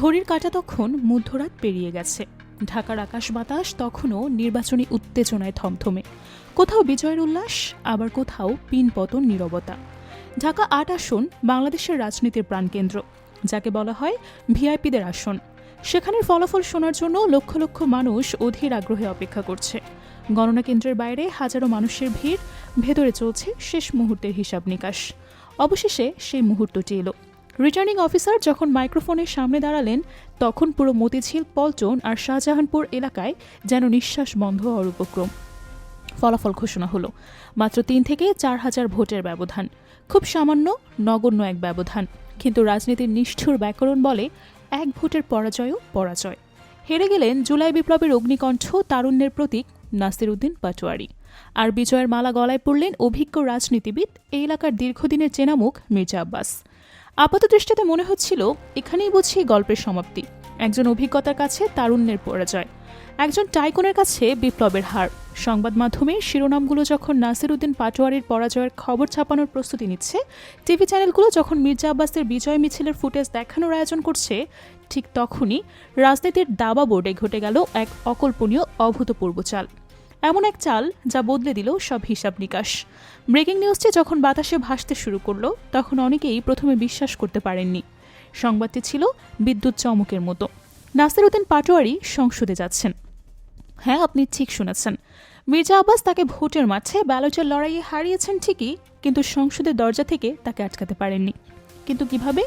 ঘড়ির কাঁটা তখন মধ্যরাত পেরিয়ে গেছে। ঢাকার আকাশ বাতাস তখনও নির্বাচনী উত্তেজনায় থমথমে। কোথাও বিজয়ের উল্লাস, আবার কোথাও পিনপতন নীরবতা। ঢাকা ৮ আসন বাংলাদেশের রাজনীতির প্রাণকেন্দ্র, যাকে বলা হয় ভিআইপিদের আসন। সেখানের ফলাফল শোনার জন্য লক্ষ লক্ষ মানুষ অধীর আগ্রহে অপেক্ষা করছে। গণনা কেন্দ্রের বাইরে হাজারো মানুষের ভিড়, ভেতরে চলছে শেষ মুহূর্তের হিসাব নিকাশ। অবশেষে সেই মুহূর্তটি এলো। রিটার্নিং অফিসার যখন মাইক্রোফোনের সামনে দাঁড়ালেন, তখন পুরো মতিঝিল, পল্টন আর শাহজাহানপুর এলাকায় যেন নিঃশ্বাস বন্ধ হওয়ার উপক্রম। ফলাফল ঘোষণা হলো। মাত্র ৩ থেকে ৪ হাজার ভোটের ব্যবধান। খুব সামান্য, নগণ্য এক ব্যবধান, কিন্তু রাজনীতির নিষ্ঠুর ব্যাকরণ বলে এক ভোটের পরাজয়ও পরাজয়। হেরে গেলেন জুলাই বিপ্লবের অগ্নিকণ্ঠ, তারুণ্যের প্রতীক নাসির উদ্দিন পাটোয়ারি। আর বিজয়ের মালা গলায় পড়লেন অভিজ্ঞ রাজনীতিবিদ, এই এলাকার দীর্ঘদিনের চেনা মুখ মির্জা আব্বাস। আপাত দৃষ্টিতে মনে হচ্ছিল এখানেই বুঝি গল্পের সমাপ্তি। একজন অভিজ্ঞতার কাছে তারুণ্যের পরাজয়, একজন টাইকনের কাছে বিপ্লবের হার। সংবাদ মাধ্যমের শিরোনামগুলো যখন নাসির উদ্দিন পাটোয়ারির পরাজয়ের খবর ছাপানোর প্রস্তুতি নিচ্ছে, টিভি চ্যানেলগুলো যখন মির্জা আব্বাসের বিজয় মিছিলের ফুটেজ দেখানোর আয়োজন করছে, ঠিক তখনই রাজনীতির দাবা বোর্ডে ঘটে গেল এক অকল্পনীয়, অভূতপূর্ব চাল। এমন এক চাল যা বদলে দিল সব হিসাব নিকাশ। ব্রেকিং নিউজটি যখন বাতাসে ভাসতে শুরু করলো, তখন অনেকেই প্রথমে বিশ্বাস করতে পারেননি। সংবাদটি ছিল বিদ্যুৎ চমকের মতো। নাসির উদ্দিন পাটোয়ারি সংসদে যাচ্ছেন। হ্যাঁ, আপনি ঠিক শুনেছেন। মির্জা আব্বাস তাকে ভোটের মাঠে ব্যালটের লড়াইয়ে হারিয়েছেন ঠিকই, কিন্তু সংসদের দরজা থেকে তাকে আটকাতে পারেননি। কিন্তু কিভাবে?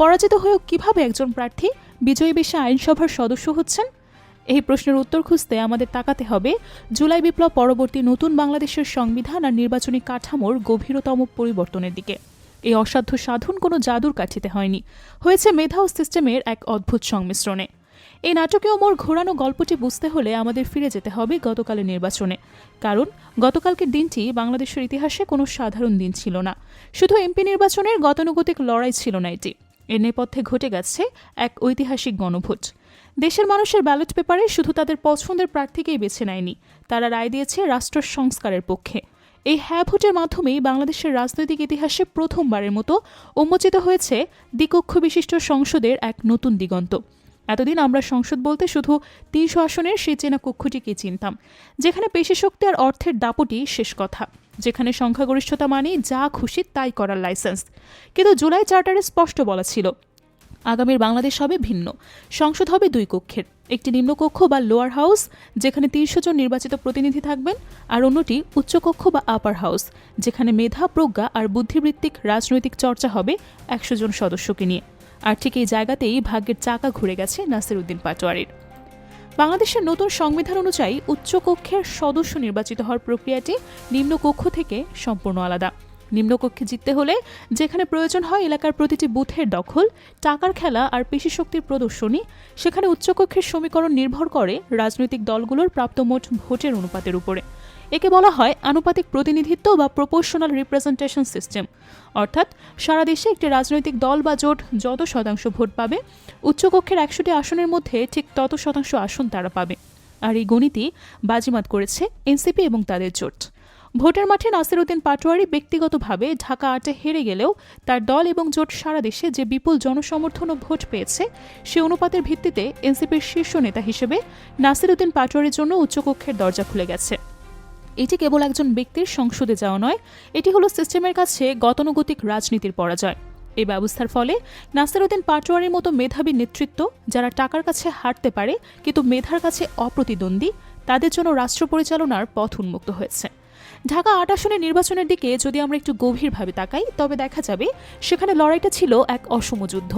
পরাজিত হয়েও কিভাবে একজন প্রার্থী বিজয়ী বেশে আইনসভার সদস্য হচ্ছেন? এই প্রশ্নের উত্তর খুঁজতে আমাদের তাকাতে হবে জুলাই বিপ্লব পরবর্তী নতুন বাংলাদেশের সংবিধান আর নির্বাচনী কাঠামোর গভীরতম পরিবর্তনের দিকে। এই অসাধ্য সাধন কোনো জাদুর কাঠিতে হয়নি, হয়েছে মেধা ও সিস্টেমের এক অদ্ভুত সংমিশ্রণে। এই নাটকীয় মোড় ঘোরানো গল্পটি বুঝতে হলে আমাদের ফিরে যেতে হবে গতকালের নির্বাচনে। কারণ গতকালকের দিনটি বাংলাদেশের ইতিহাসে কোনো সাধারণ দিন ছিল না। শুধু এমপি নির্বাচনের গতানুগতিক লড়াই ছিল না এটি। এর নেপথ্যে ঘটে গেছে এক ঐতিহাসিক গণভোট। দেশের মানুষের ব্যালট পেপারে শুধু তাদের পছন্দের প্রার্থীকেই বেছে নেয়নি, তারা রায় দিয়েছে রাষ্ট্র সংস্কারের পক্ষে। এই হ্যাঁ ভোটের মাধ্যমেই বাংলাদেশের রাজনৈতিক ইতিহাসে প্রথমবারের মতো উন্মোচিত হয়েছে দ্বিকক্ষ বিশিষ্ট সংসদের এক নতুন দিগন্ত। এতদিন আমরা সংসদ বলতে শুধু ৩০০ আসনের সেই চেনা কক্ষটিকে চিনতাম, যেখানে পেশিশক্তি আর অর্থের দাপটি শেষ কথা, যেখানে সংখ্যাগরিষ্ঠতা মানে যা খুশি তাই করার লাইসেন্স। কিন্তু জুলাই চার্টারে স্পষ্ট বলা ছিল, আগামীর বাংলাদেশ হবে ভিন্ন। সংসদ হবে ২ কক্ষের, একটি নিম্নকক্ষ বা লোয়ার হাউস, যেখানে ৩০০ জন নির্বাচিত প্রতিনিধি থাকবেন, আর অন্যটি উচ্চকক্ষ বা আপার হাউস, যেখানে মেধা, প্রজ্ঞা আর বুদ্ধিবৃত্তিক রাজনৈতিক চর্চা হবে ১০০ জন সদস্যকে নিয়ে। আর ঠিক এই জায়গাতেই ভাগ্যের চাকা ঘুরে গেছে নাসির উদ্দিন পাটোয়ারির। বাংলাদেশের নতুন সংবিধান অনুযায়ী উচ্চকক্ষের সদস্য নির্বাচিত হওয়ার প্রক্রিয়াটি নিম্নকক্ষ থেকে সম্পূর্ণ আলাদা। নিম্নকক্ষে জিততে হলে যেখানে প্রয়োজন হয় এলাকার প্রতিটি বুথের দখল, টাকার খেলা আর পেশিশক্তির প্রদর্শনী, সেখানে উচ্চকক্ষের সমীকরণ নির্ভর করে রাজনৈতিক দলগুলোর প্রাপ্ত মোট ভোটের অনুপাতের উপরে। একে বলা হয় আনুপাতিক প্রতিনিধিত্ব বা প্রপোর্শনাল রিপ্রেজেন্টেশন সিস্টেম। অর্থাৎ সারা দেশে একটি রাজনৈতিক দল বা জোট যত শতাংশ ভোট পাবে, উচ্চকক্ষের ১০০টি আসনের মধ্যে ঠিক তত শতাংশ আসন তারা পাবে। আর এই গণিতই বাজিমাত করেছে এনসিপি এবং তাদের জোট। ভোটের মাঠে নাসির উদ্দিন পাটোয়ারি ব্যক্তিগতভাবে ঢাকা ৮-এ হেরে গেলেও তার দল এবং জোট সারা দেশে যে বিপুল জনসমর্থন ও ভোট পেয়েছে, সে অনুপাতের ভিত্তিতে এনসিপির শীর্ষ নেতা হিসেবে নাসির উদ্দিন পাটোয়ারির জন্য উচ্চকক্ষের দরজা খুলে গেছে। এটি কেবল একজন ব্যক্তির সংসদে যাওয়া নয়, এটি হলো সিস্টেমের কাছে গতানুগতিক রাজনীতির পরাজয়। এই ব্যবস্থার ফলে নাসির উদ্দিন পাটোয়ারির মতো মেধাবী নেতৃত্ব, যারা টাকার কাছে হারতে পারে কিন্তু মেধার কাছে অপ্রতিদ্বন্দ্বী, তাদের জন্য রাষ্ট্র পরিচালনার পথ উন্মুক্ত হয়েছে। ঢাকা ৮ আসনের নির্বাচনের দিকে যদি আমরা একটু গভীরভাবে তাকাই, তবে দেখা যাবে সেখানে লড়াইটা ছিল এক অসম যুদ্ধ।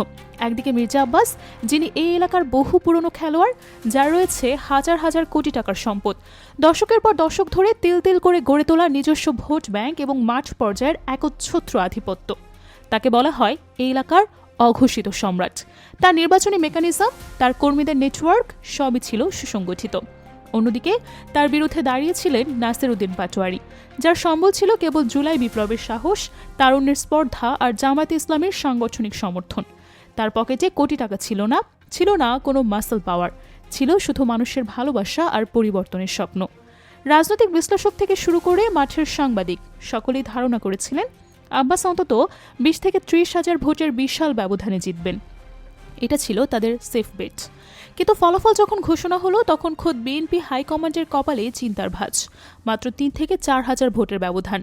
একদিকে মির্জা আব্বাস, যিনি এই এলাকার বহু পুরনো খেলোয়াড়, যার রয়েছে হাজার হাজার কোটি টাকার সম্পদ, দশকের পর দশক ধরে তিল তিল করে গড়ে তোলা নিজস্ব ভোট ব্যাংক এবং মাঠ পর্যায়ের একচ্ছত্র আধিপত্য। তাকে বলা হয় এই এলাকার অঘোষিত সম্রাট। তার নির্বাচনী মেকানিজম, তার কর্মীদের নেটওয়ার্ক সবই ছিল সুসংগঠিত। অন্যদিকে তার বিরুদ্ধে দাঁড়িয়েছিলেন নাসির উদ্দিন পাটোয়ারি, যার সম্বল ছিল কেবল জুলাই বিপ্লবের সাহস, তারুণ্যের স্পর্ধা আর জামায়াতে ইসলামের সাংগঠনিক সমর্থন। তার পকেটে কোটি টাকা ছিল না কোনো মাসল পাওয়ার, ছিল শুধু মানুষের ভালোবাসা আর পরিবর্তনের স্বপ্ন। রাজনৈতিক বিশ্লেষক থেকে শুরু করে মাঠের সাংবাদিক সকলেই ধারণা করেছিলেন আব্বাস অন্তত ২০ থেকে ৩০ হাজার ভোটের বিশাল ব্যবধানে জিতবেন। এটা ছিল তাদের সেফ বেট। কিন্তু ফলাফল যখন ঘোষণা হলো তখন খোদ বিএনপি হাইকমান্ডের কপালে চিন্তার ভাঁজ। মাত্র ৩ থেকে ৪ হাজার ভোটের ব্যবধান।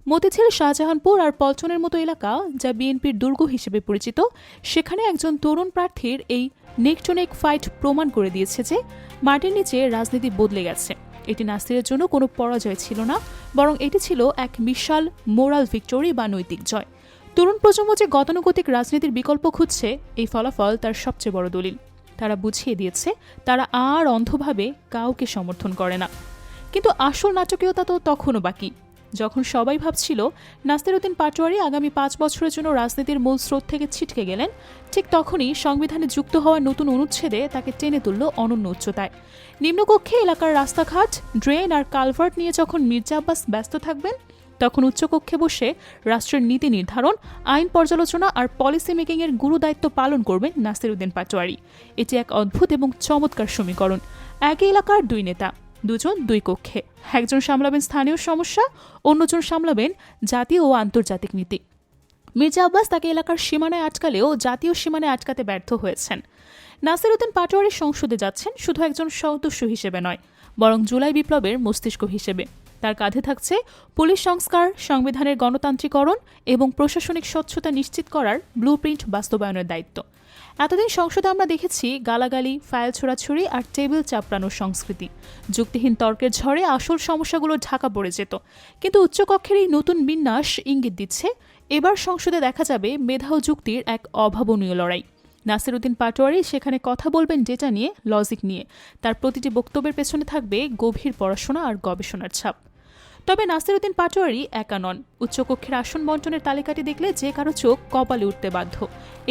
মতিঝিল, শাহজাহানপুর আর পল্টনের মতো এলাকা যা বিএনপির দুর্গ হিসেবে পরিচিত, সেখানে একজন তরুণ প্রার্থীর এই নেক টু নেক ফাইট প্রমাণ করে দিয়েছে যে মাটির নিচে রাজনীতি বদলে গেছে। এটি নাসিরের জন্য কোনো পরাজয় ছিল না, বরং এটি ছিল এক বিশাল মোরাল ভিক্টোরি বা নৈতিক জয়। তরুণ প্রজন্ম যে গতানুগতিক রাজনীতির বিকল্প খুঁজছে, এই ফলাফল তার সবচেয়ে বড় দলিল। তারা বুঝিয়ে দিয়েছে তারা আর অন্ধভাবে কাউকে সমর্থন করে না। কিন্তু আসল নাটকীয়তা তো তখনও বাকি। যখন সবাই ভাবছিল নাসির উদ্দিন পাটোয়ারি আগামী ৫ বছরের জন্য রাজনীতির মূল স্রোত থেকে ছিটকে গেলেন, ঠিক তখনই সংবিধানে যুক্ত হওয়া নতুন অনুচ্ছেদে তাকে টেনে তুলল অনন্য উচ্চতায়। নিম্নকক্ষে এলাকার রাস্তাঘাট, ড্রেন আর কালভার্ট নিয়ে যখন মির্জা আব্বাস ব্যস্ত থাকবেন, তখন উচ্চকক্ষে বসে রাষ্ট্রের নীতি নির্ধারণ, আইন পর্যালোচনা আর পলিসি মেকিংয়ের গুরু দায়িত্ব পালন করবেন নাসির উদ্দিন পাটোয়ারি। এটি এক অদ্ভুত এবং চমৎকার সমীকরণ। একই এলাকার দুই নেতা, দুজন দুই কক্ষে। একজন সামলাবেন স্থানীয় সমস্যা, অন্যজন সামলাবেন জাতীয় ও আন্তর্জাতিক নীতি। মির্জা আব্বাস তাকে এলাকার সীমানায় আটকালেও জাতীয় সীমানায় আটকাতে ব্যর্থ হয়েছেন। নাসির উদ্দিন পাটোয়ারি সংসদে যাচ্ছেন শুধু একজন সদস্য হিসেবে নয়, বরং জুলাই বিপ্লবের মস্তিষ্ক হিসেবে। তার কাঁধে থাকছে পুলিশ সংস্কার, সংবিধানের গণতান্ত্রিকরণ এবং প্রশাসনিক স্বচ্ছতা নিশ্চিত করার ব্লুপ্রিন্ট বাস্তবায়নের দায়িত্ব। এতদিন সংসদে আমরা দেখেছি গালাগালি, ফাইল ছোড়াছুড়ি আর টেবিল চাপড়ানোর সংস্কৃতি। যুক্তিহীন তর্কের ঝড়ে আসল সমস্যাগুলো ঢাকা পড়ে যেত। কিন্তু উচ্চকক্ষের এই নতুন বিন্যাস ইঙ্গিত দিচ্ছে এবার সংসদে দেখা যাবে মেধা ও যুক্তির এক অভাবনীয় লড়াই। নাসির উদ্দিন পাটোয়ারি সেখানে কথা বলবেন ডেটা নিয়ে, লজিক নিয়ে। তার প্রতিটি বক্তব্যের পেছনে থাকবে গভীর পড়াশোনা আর গবেষণার ছাপ। তবে নাসির উদ্দিন পাটোয়ারি একা নন। উচ্চকক্ষের আসন বন্টনের তালিকাটি দেখলে যে কারো চোখ কপালে উঠতে বাধ্য।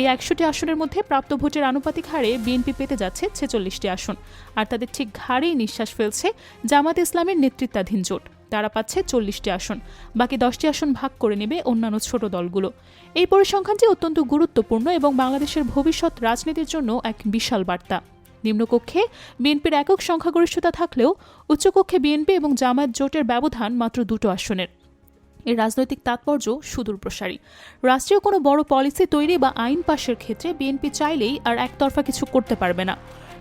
এই ১০০টি আসনের মধ্যে প্রাপ্ত ভোটের আনুপাতিক হারে বিএনপি পেতে যাচ্ছে ৪৬টি আসন, আর তাদের ঠিক ঘাড়েই নিঃশ্বাস ফেলছে জামায়াতে ইসলামের নেতৃত্বাধীন জোট। তারা পাচ্ছে ৪০টি আসন, বাকি 10টি আসন ভাগ করে নেবে অন্যান্য ছোট দলগুলো। এই পরিসংখ্যানটি অত্যন্ত গুরুত্বপূর্ণ এবং বাংলাদেশের ভবিষ্যৎ রাজনীতির জন্য এক বিশাল বার্তা। নিম্নকক্ষে বিএনপির একক সংখ্যাগরিষ্ঠতা থাকলেও উচ্চকক্ষে বিএনপি এবং জামায়াত জোটের ব্যবধান মাত্র ২টো আসনের। এর রাজনৈতিক তাৎপর্য সুদূরপ্রসারী। রাষ্ট্রীয় কোনো বড় পলিসি তৈরি বা আইন পাশের ক্ষেত্রে বিএনপি চাইলেই আর একতরফা কিছু করতে পারবে না।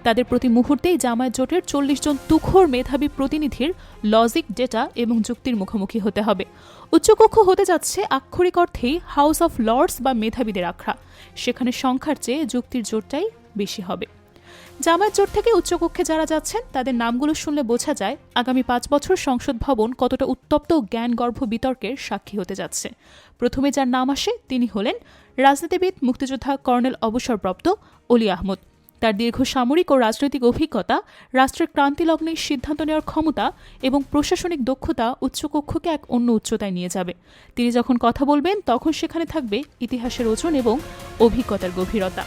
তাদের প্রতি মুহূর্তেই জামায়াত জোটের ৪০ জন তুখোড় মেধাবী প্রতিনিধির লজিক, ডেটা এবং যুক্তির মুখোমুখি হতে হবে। উচ্চকক্ষ হতে যাচ্ছে আক্ষরিক অর্থেই হাউস অফ লর্ডস বা মেধাবীদের আখড়া। সেখানে সংখ্যার চেয়ে যুক্তির জোরটাই বেশি হবে। জামায়াত জোট থেকে উচ্চকক্ষে যারা যাচ্ছেন তাদের নামগুলো শুনলে বোঝা যায় আগামী ৫ বছর সংসদ ভবন কতটা উত্তপ্ত জ্ঞানগর্ভ বিতর্কের সাক্ষী হতে যাচ্ছে। প্রথমে যার নাম আসে তিনি হলেন রাজনীতিবিদ, মুক্তিযোদ্ধা কর্নেল অবসরপ্রাপ্ত অলি আহমদ। তার দীর্ঘ সামরিক ও রাজনৈতিক অভিজ্ঞতা, রাষ্ট্রের ক্রান্তিলগ্নে সিদ্ধান্ত নেওয়ার ক্ষমতা এবং প্রশাসনিক দক্ষতা উচ্চকক্ষকে এক অন্য উচ্চতায় নিয়ে যাবে। তিনি যখন কথা বলবেন তখন সেখানে থাকবে ইতিহাসের ওজন এবং অভিজ্ঞতার গভীরতা।